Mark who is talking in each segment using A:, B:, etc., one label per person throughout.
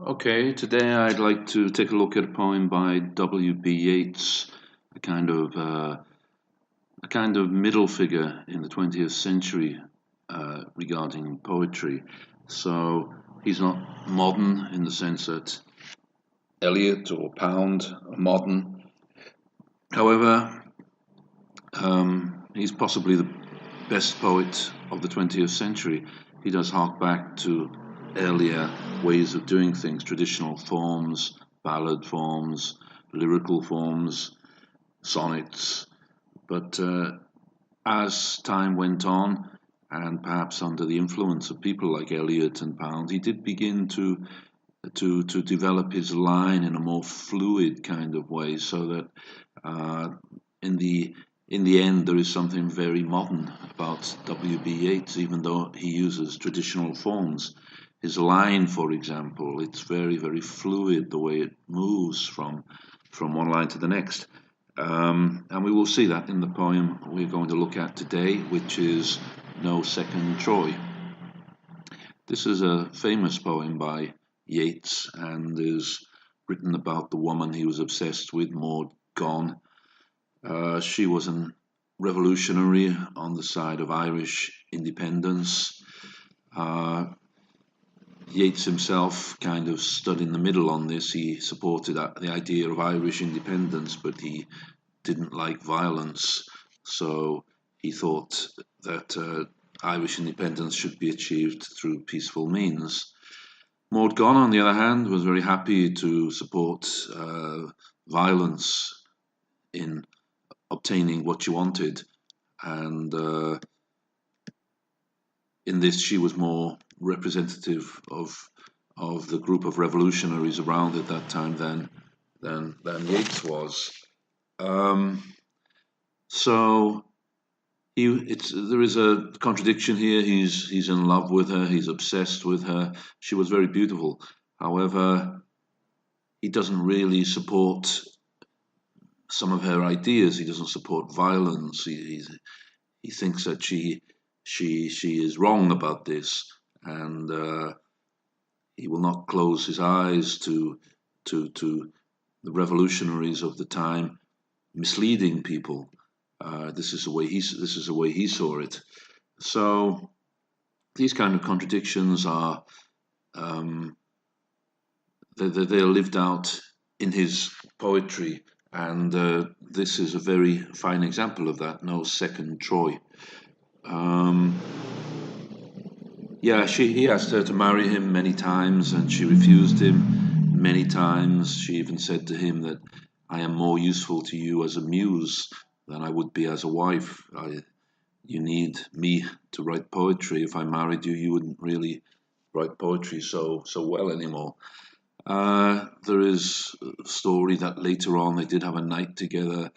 A: Okay, today I'd like to take a look at a poem by W.B. Yeats, a kind of uh, a kind of middle figure in the 20th century regarding poetry. So he's not modern in the sense that Eliot or Pound are modern. However, he's possibly the best poet of the 20th century. He does hark back to earlier ways of doing things, traditional forms, ballad forms, lyrical forms, sonnets. But as time went on, and perhaps under the influence of people like Eliot and Pound, he did begin to develop his line in a more fluid kind of way, so that uh, in the end there is something very modern about W.B. Yeats, even though he uses traditional forms. His line, for example, it's very fluid the way it moves from one line to the next. And we will see that in the poem we're going to look at today, which is No Second Troy. This is a famous poem by Yeats and is written about the woman he was obsessed with, Maud Gonne. She was a revolutionary on the side of Irish independence. Uh, Yeats himself kind of stood in the middle on this. He supported the idea of Irish independence, but he didn't like violence. So he thought that Irish independence should be achieved through peaceful means. Maud Gonne, on the other hand, was very happy to support violence in obtaining what she wanted, and in this she was more representative of the group of revolutionaries around at that time than Yeats was. Um, so there is a contradiction here. He's in love with her. He's obsessed with her. She was very beautiful. However, he doesn't really support some of her ideas. He doesn't support violence. He thinks that she is wrong about this, and he will not close his eyes to the revolutionaries of the time misleading people. This is the way he saw it. So these kind of contradictions are um, they're lived out in his poetry, and this is a very fine example of that. No Second Troy. Um, yeah, he asked her to marry him many times, and she refused him many times. She even said to him that I am more useful to you as a muse than I would be as a wife. You need me to write poetry. If I married you, you wouldn't really write poetry so well anymore. There is a story that later on they did have a night together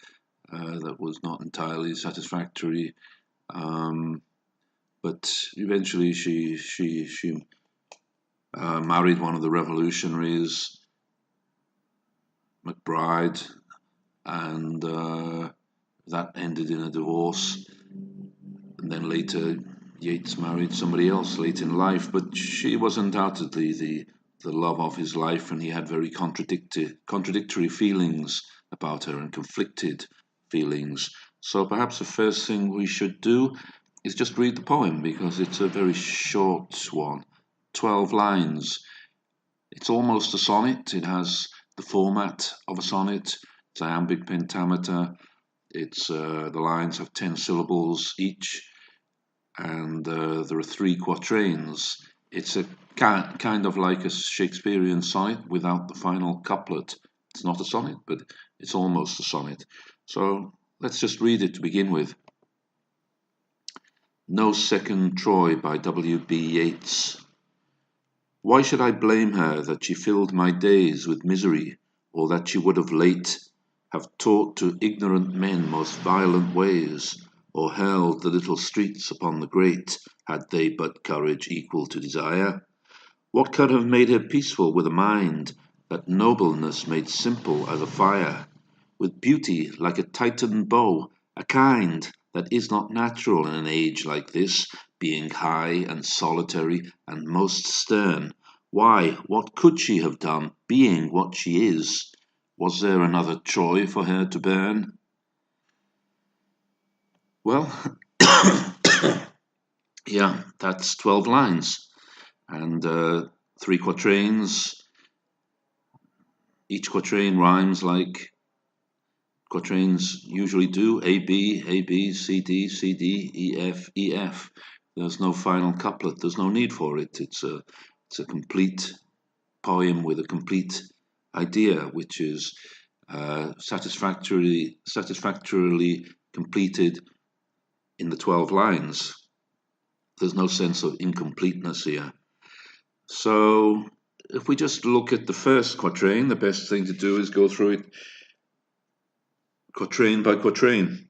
A: that was not entirely satisfactory, um, but eventually she married one of the revolutionaries, McBride, and that ended in a divorce. And then later, Yeats married somebody else late in life, but she was undoubtedly the love of his life, and he had very contradictory feelings about her and conflicted feelings. So perhaps the first thing we should do is just read the poem because it's a very short one, 12 lines. It's almost a sonnet. It has the format of a sonnet, it's iambic pentameter. It's the lines have 10 syllables each, and there are three quatrains. It's a kind of like a Shakespearean sonnet without the final couplet. It's not a sonnet, but it's almost a sonnet. So let's just read it to begin with. No Second Troy by W.B. Yeats. Why should I blame her that she filled my days with misery, or that she would of late have taught to ignorant men most violent ways, or held the little streets upon the great, had they but courage equal to desire? What could have made her peaceful with a mind that nobleness made simple as a fire, with beauty like a Titan bow, a kind that is not natural in an age like this, being high and solitary and most stern, Why? What could she have done, being what she is? Was there another Troy for her to burn? Well, yeah, that's 12 lines and three quatrains. Each quatrain rhymes like quatrains usually do: A, B, C, D, C, D, E, F, E, F. There's no final couplet. There's no need for it. It's a complete poem with a complete idea, which is satisfactorily completed in the 12 lines. There's no sense of incompleteness here. So if we just look at the first quatrain, the best thing to do is go through it quatrain by quatrain.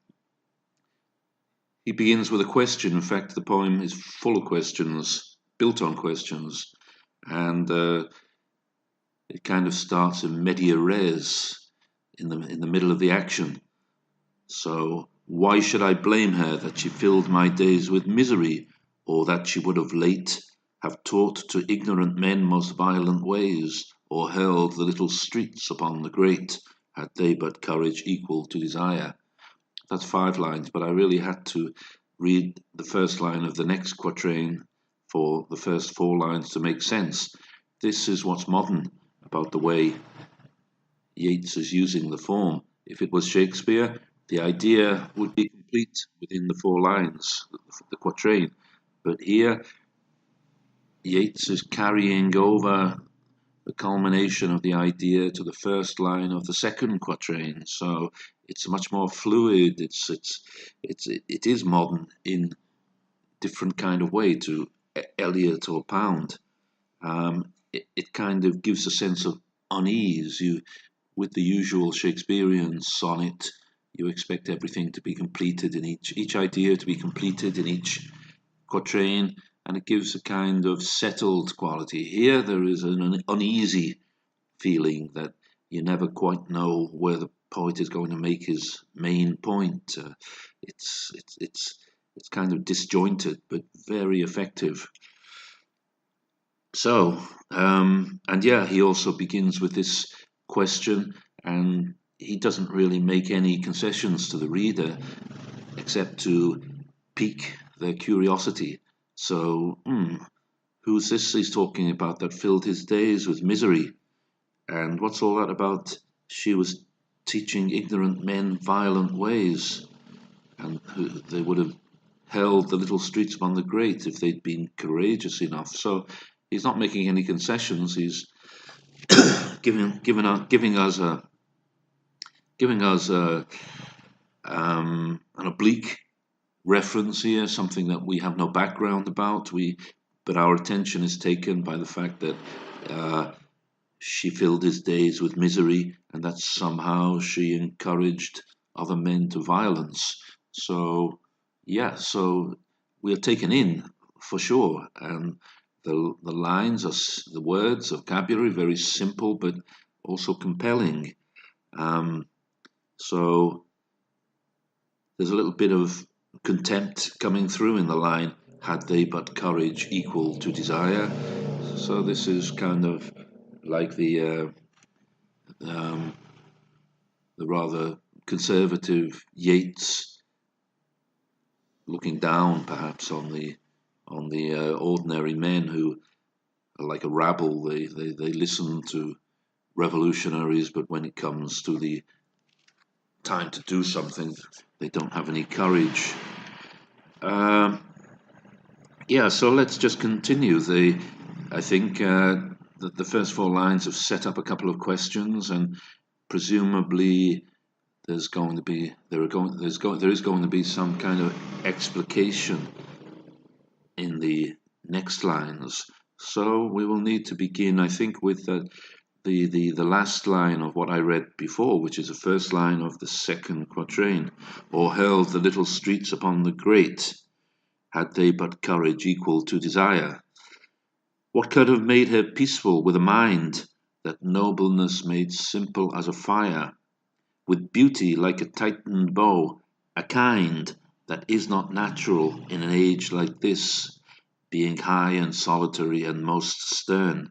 A: He begins with a question. In fact, the poem is full of questions, built on questions, and it kind of starts in media res, in the middle of the action. So, why should I blame her that she filled my days with misery, or that she would of late have taught to ignorant men most violent ways, or held the little streets upon the great, had they but courage equal to desire? That's 5 lines, but I really had to read the first line of the next quatrain for the first 4 lines to make sense. This is what's modern about the way Yeats is using the form. If it was Shakespeare, the idea would be complete within the 4 lines, the quatrain. But here, Yeats is carrying over the culmination of the idea to the first line of the second quatrain. So it's much more fluid. It is modern in different kind of way to Eliot or Pound. It kind of gives a sense of unease. With the usual Shakespearean sonnet, you expect everything to be completed in each idea to be completed in each quatrain, and it gives a kind of settled quality. Here there is an uneasy feeling that you never quite know where the poet is going to make his main point. It's kind of disjointed but very effective. So, and yeah, he also begins with this question, and he doesn't really make any concessions to the reader except to pique their curiosity. So, who's this he's talking about that filled his days with misery? And what's all that about? She was teaching ignorant men violent ways, and they would have held the little streets upon the great if they'd been courageous enough. So he's not making any concessions. He's giving us an oblique reference here, something that we have no background about. But our attention is taken by the fact that she filled his days with misery, and that somehow she encouraged other men to violence. So, yeah, so we are taken in for sure, and the lines are the words, vocabulary, very simple but also compelling. So there's a little bit of contempt coming through in the line, had they but courage equal to desire. So this is kind of like the rather conservative Yeats looking down perhaps on the ordinary men who are like a rabble. They listen to revolutionaries, but when it comes to the time to do something, they don't have any courage. Yeah, so let's just continue. I think the first 4 lines have set up a couple of questions, and presumably there is going to be some kind of explication in the next lines. So we will need to begin, I think, with the last line of what I read before, which is the first line of the second quatrain. Or held the little streets upon the great, had they but courage equal to desire. What could have made her peaceful with a mind that nobleness made simple as a fire, with beauty like a tightened bow, a kind that is not natural in an age like this, being high and solitary and most stern?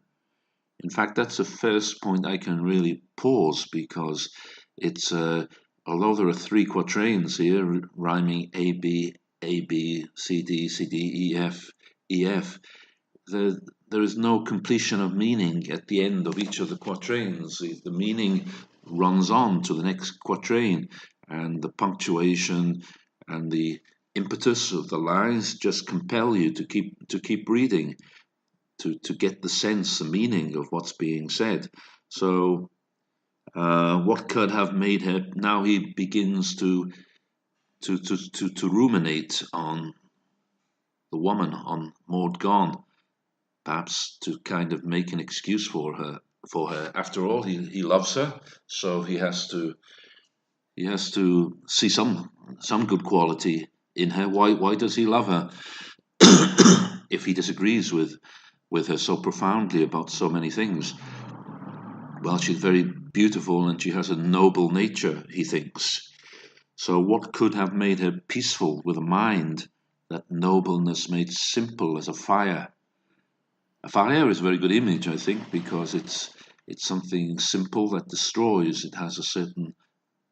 A: In fact, that's the first point I can really pause, because it's although there are three quatrains here rhyming A B C D C D E F, there there is no completion of meaning at the end of each of the quatrains. The meaning runs on to the next quatrain, and the punctuation and the impetus of the lines just compel you to keep reading, to get the sense, the meaning of what's being said. So, what could have made her? Now he begins to ruminate on the woman, on Maud Gonne, perhaps to kind of make an excuse for her. For her, after all, he loves her, so he has to see some good quality in her. Why does he love her if he disagrees with her so profoundly about so many things? Well, she's very beautiful and she has a noble nature, he thinks. So, what could have made her peaceful with a mind that nobleness made simple as a fire? A fire is a very good image, I think, because it's something simple that destroys. It has a certain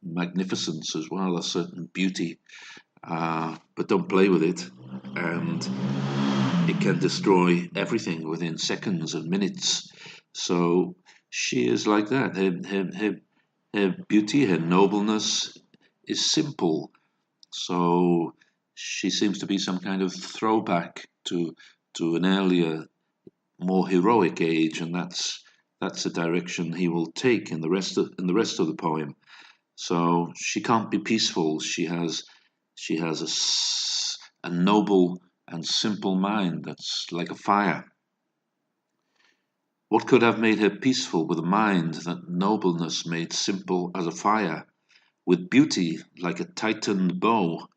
A: magnificence as well, a certain beauty, but don't play with it, and it can destroy everything within seconds and minutes. So she is like that. Her beauty, her nobleness is simple. So she seems to be some kind of throwback to an earlier, more heroic age, and that's the direction he will take in the rest of the poem. So she can't be peaceful. She has a noble and simple mind that's like a fire. What could have made her peaceful with a mind that nobleness made simple as a fire, with beauty like a tightened bow,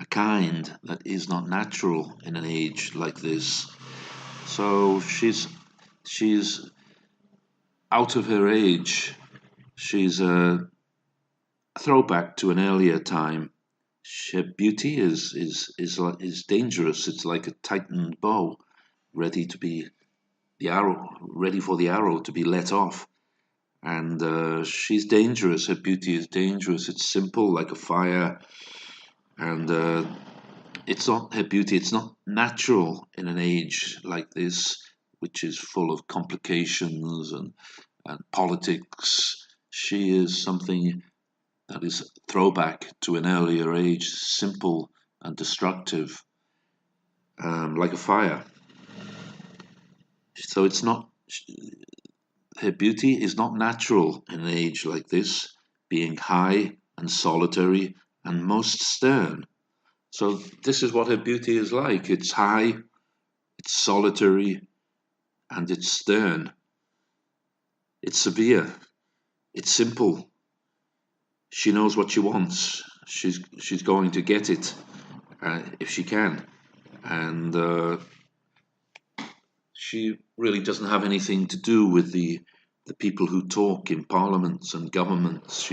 A: a kind that is not natural in an age like this? So she's out of her age. She's a throwback to an earlier time. Her beauty is dangerous. It's like a tightened bow, ready to be ready for the arrow to be let off. And she's dangerous. Her beauty is dangerous. It's simple like a fire, and it's not her beauty. It's not natural in an age like this, which is full of complications and politics. She is something that is a throwback to an earlier age, simple and destructive, like a fire. So it's not, her beauty is not natural in an age like this, being high and solitary and most stern. So this is what her beauty is like. It's high, it's solitary, and it's stern. It's severe. It's simple. She knows what she wants. She's going to get it if she can, and she really doesn't have anything to do with the people who talk in parliaments and governments.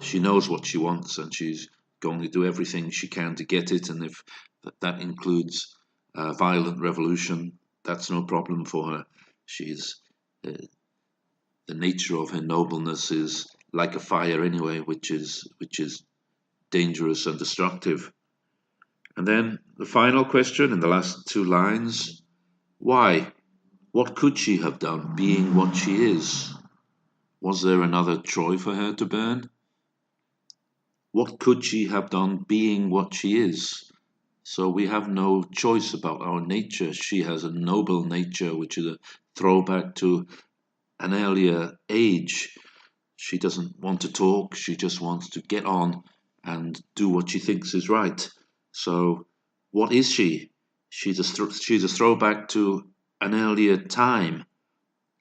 A: She knows what she wants, and she's going to do everything she can to get it. And if that includes violent revolution, that's no problem for her. She's the nature of her nobleness is like a fire anyway, which is dangerous and destructive. And then the final question in the last two lines: why? What could she have done, being what she is? Was there another Troy for her to burn? What could she have done, being what she is? So we have no choice about our nature. She has a noble nature, which is a throwback to an earlier age. She doesn't want to talk, she just wants to get on and do what she thinks is right. So, what is she? She's a throwback to an earlier time,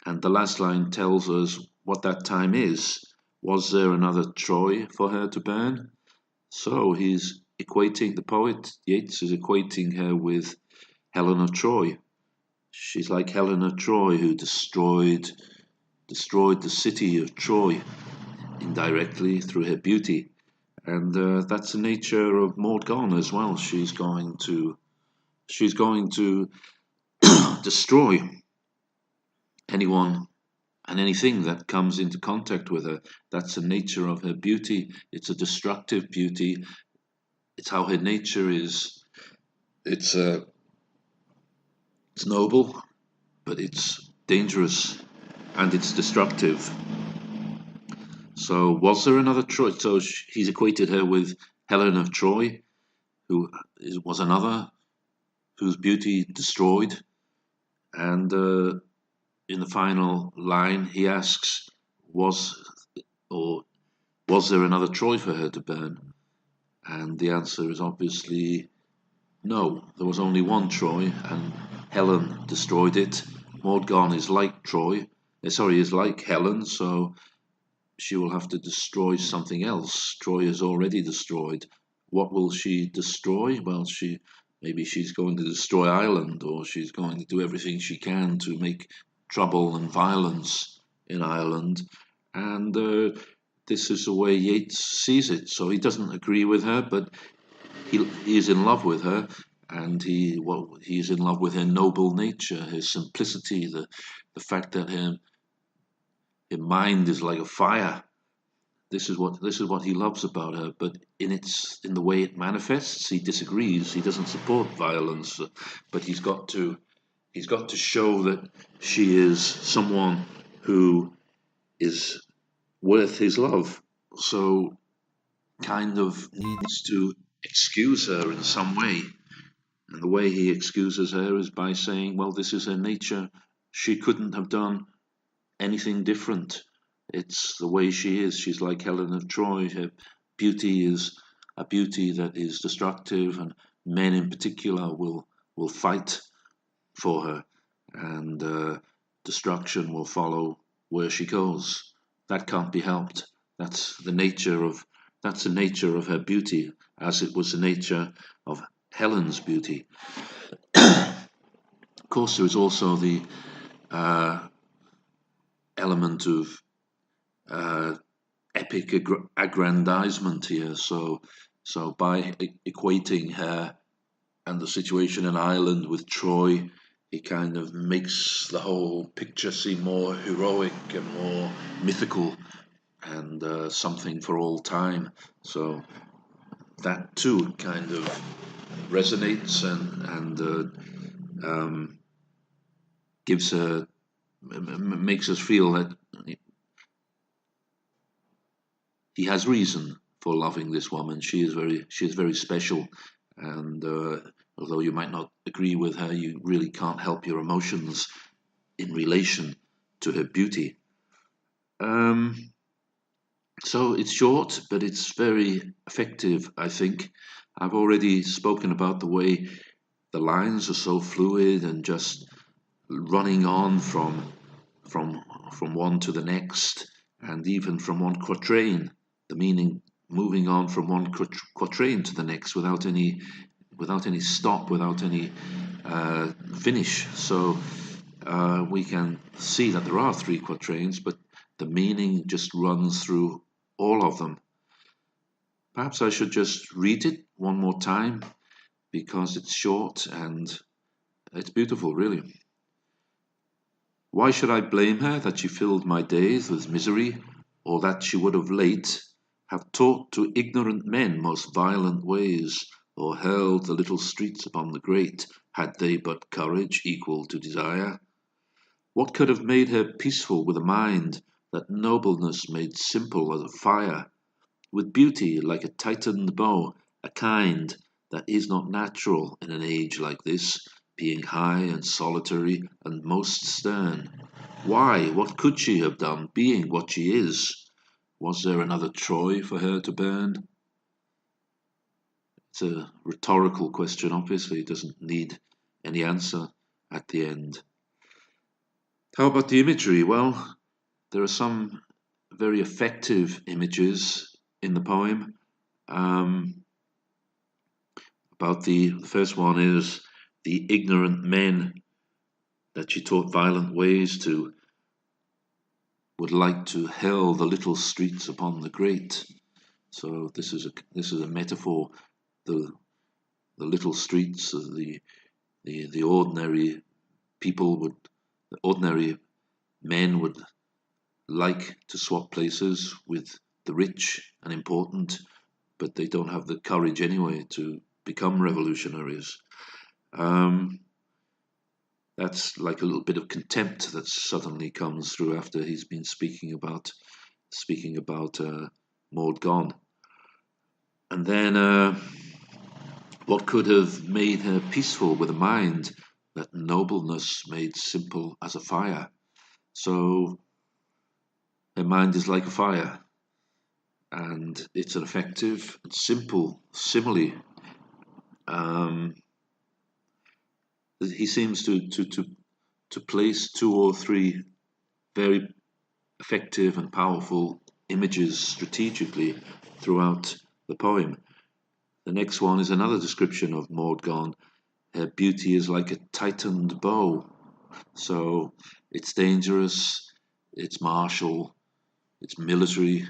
A: and the last line tells us what that time is. Was there another Troy for her to burn? So he's equating, the poet Yeats is equating her with Helen of Troy. She's like Helen of Troy, who destroyed the city of Troy indirectly through her beauty. And that's the nature of Maud Gonne as well. She's going to destroy anyone And anything that comes into contact with her, that's the nature of her beauty. It's a destructive beauty. It's how her nature is. It's it's noble, but it's dangerous and it's destructive. So, was there another Troy? So he's equated her with Helen of Troy, who was another whose beauty destroyed. And in the final line, he asks, "Was or was there another Troy for her to burn?" And the answer is obviously no. There was only one Troy, and Helen destroyed it. Maud Gonne is like Troy. Is like Helen, so she will have to destroy something else. Troy is already destroyed. What will she destroy? Well, maybe she's going to destroy Ireland, or she's going to do everything she can to make trouble and violence in Ireland. And this is the way Yeats sees it. So he doesn't agree with her, but he is in love with her, and he is in love with her noble nature, her simplicity, the fact that her mind is like a fire. This is what he loves about her, but in the way it manifests, he disagrees. He doesn't support violence, but he's got to show that she is someone who is worth his love. So kind of needs to excuse her in some way. And the way he excuses her is by saying, well, this is her nature. She couldn't have done anything different. It's the way she is. She's like Helen of Troy. Her beauty is a beauty that is destructive, and men in particular will fight for her, and destruction will follow where she goes. That can't be helped. That's the nature of that's the nature of her beauty, as it was the nature of Helen's beauty. Of course, there is also the uh, element of uh, epic aggrandizement here. So by equating her and the situation in Ireland with Troy, it kind of makes the whole picture seem more heroic and more mythical, and something for all time. So that too kind of resonates, and gives a makes us feel that he has reason for loving this woman. She is very special, and although you might not agree with her, you really can't help your emotions in relation to her beauty. Um, so it's short, but it's very effective, I think. I've already spoken about the way the lines are so fluid and just running on from from one to the next, and even from one quatrain, the meaning moving on from one quatrain to the next without any stop, without any finish. So we can see that there are three quatrains, but the meaning just runs through all of them. Perhaps I should just read it one more time because it's short and it's beautiful, really. Why should I blame her that she filled my days with misery, or that she would of late have taught to ignorant men most violent ways, or hurled the little streets upon the great, had they but courage equal to desire? What could have made her peaceful with a mind that nobleness made simple as a fire, with beauty like a tightened bow, a kind that is not natural in an age like this, being high and solitary and most stern? Why, what could she have done, being what she is? Was there another Troy for her to burn? It's a rhetorical question, obviously. It doesn't need any answer at the end. How about the imagery? Well, there are some very effective images in the poem. About the first one is the ignorant men that she taught violent ways to would like to hurl the little streets upon the great. So this is a metaphor. The the little streets of the ordinary people would the ordinary men would like to swap places with the rich and important, but they don't have the courage anyway to become revolutionaries. Um, that's like a little bit of contempt that suddenly comes through after he's been speaking about Maud Gonne. And then what could have made her peaceful with a mind that nobleness made simple as a fire? So her mind is like a fire, and it's an effective and simple simile. Um, he seems to place two or three very effective and powerful images strategically throughout the poem. The next one is another description of Maud Gonne. Her beauty is like a tightened bow. So it's dangerous, it's martial, it's military,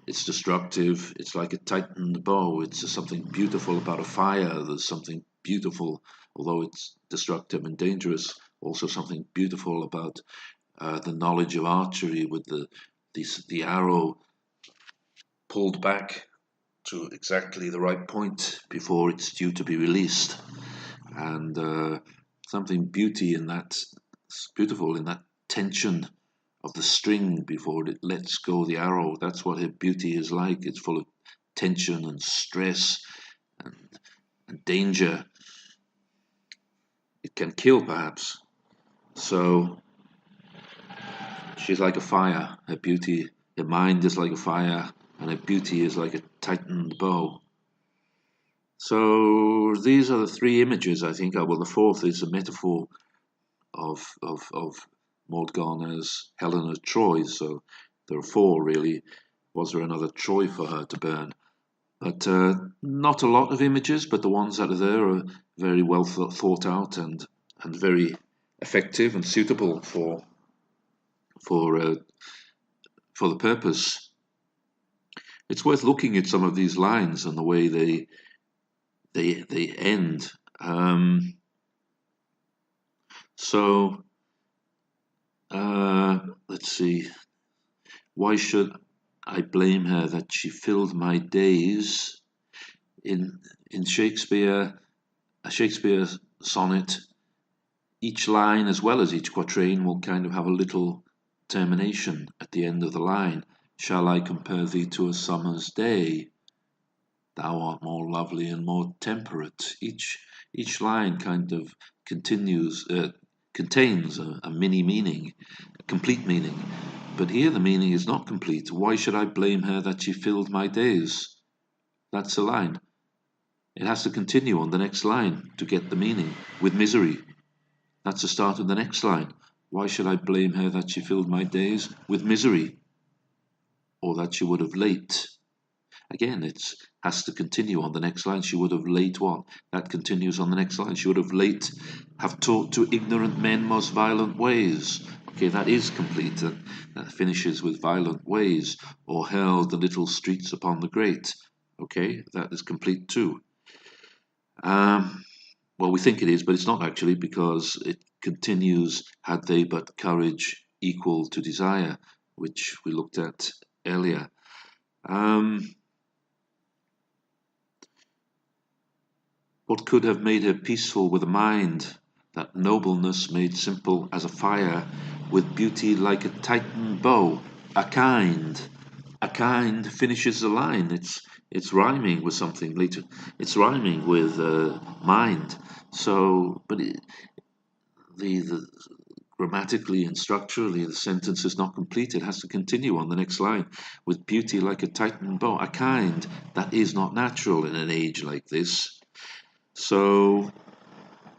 A: it's destructive, it's like a tightened bow. It's something beautiful about a fire. There's something beautiful, although it's destructive and dangerous, also something beautiful about the knowledge of archery with the arrow pulled back to exactly the right point before it's due to be released. And something beautiful in that tension of the string before it lets go the arrow. That's what her beauty is like. It's full of tension and stress and, and danger. It can kill, perhaps. So she's like a fire. Her mind is like a fire, and her beauty is like a tightened bow. So these are the three images, I think. Well, the fourth is a metaphor of Maud Gonne as Helena of Troy. So there are four, really. Was there another Troy for her to burn? But not a lot of images, but the ones that are there are very well thought out and very effective and suitable for uh, for the purpose. It's worth looking at some of these lines and the way they end. So let's see. Why should I blame her that she filled my days? In Shakespeare, a Shakespeare sonnet, each line as well as each quatrain will kind of have a little termination at the end of the line. Shall I compare thee to a summer's day? Thou art more lovely and more temperate. Each line kind of contains a mini meaning, a complete meaning. But here the meaning is not complete. Why should I blame her that she filled my days? That's the line. It has to continue on the next line to get the meaning. With misery. That's the start of the next line. Why should I blame her that she filled my days with misery? Or that she would have late? Again, it has to continue on the next line. She would have late what? That continues on the next line. She would have late have taught to ignorant men most violent ways. Okay, that is complete. That finishes with violent ways. Or held the little streets upon the great. Okay, that is complete too. Well, we think it is, but it's not actually, because it continues, had they but courage equal to desire, which we looked at earlier. What could have made her peaceful with a mind that nobleness made simple as a fire, with beauty like a tightened bow? A kind finishes the line. It's rhyming with something later. It's rhyming with mind. So, but the grammatically and structurally, the sentence is not complete. It has to continue on the next line. With beauty like a tightened bow, a kind that is not natural in an age like this. So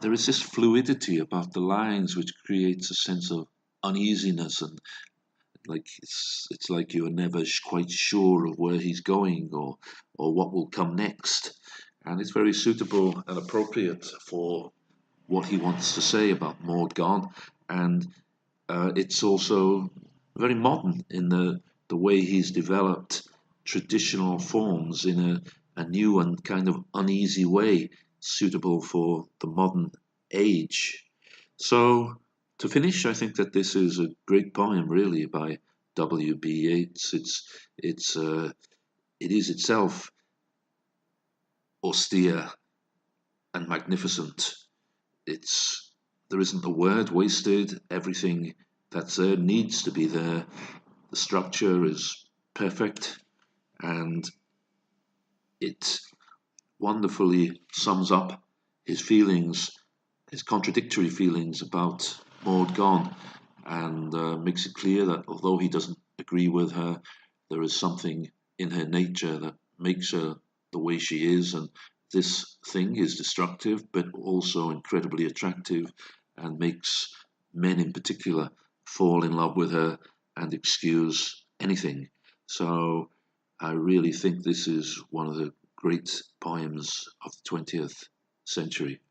A: there is this fluidity about the lines which creates a sense of uneasiness, and like it's like you are never quite sure of where he's going or what will come next. And it's very suitable and appropriate for what he wants to say about Maud Gonne, and it's also very modern in the way he's developed traditional forms in a new and kind of uneasy way, suitable for the modern age. So To finish, I think that this is a great poem, really, by W.B. Yeats. It's it is itself austere and magnificent. It's there isn't a word wasted. Everything that's there needs to be there. The structure is perfect, and it wonderfully sums up his feelings, his contradictory feelings about Maud Gonne, and makes it clear that although he doesn't agree with her, there is something in her nature that makes her the way she is, and this thing is destructive but also incredibly attractive and makes men in particular fall in love with her and excuse anything. So I really think this is one of the great poems of the 20th century.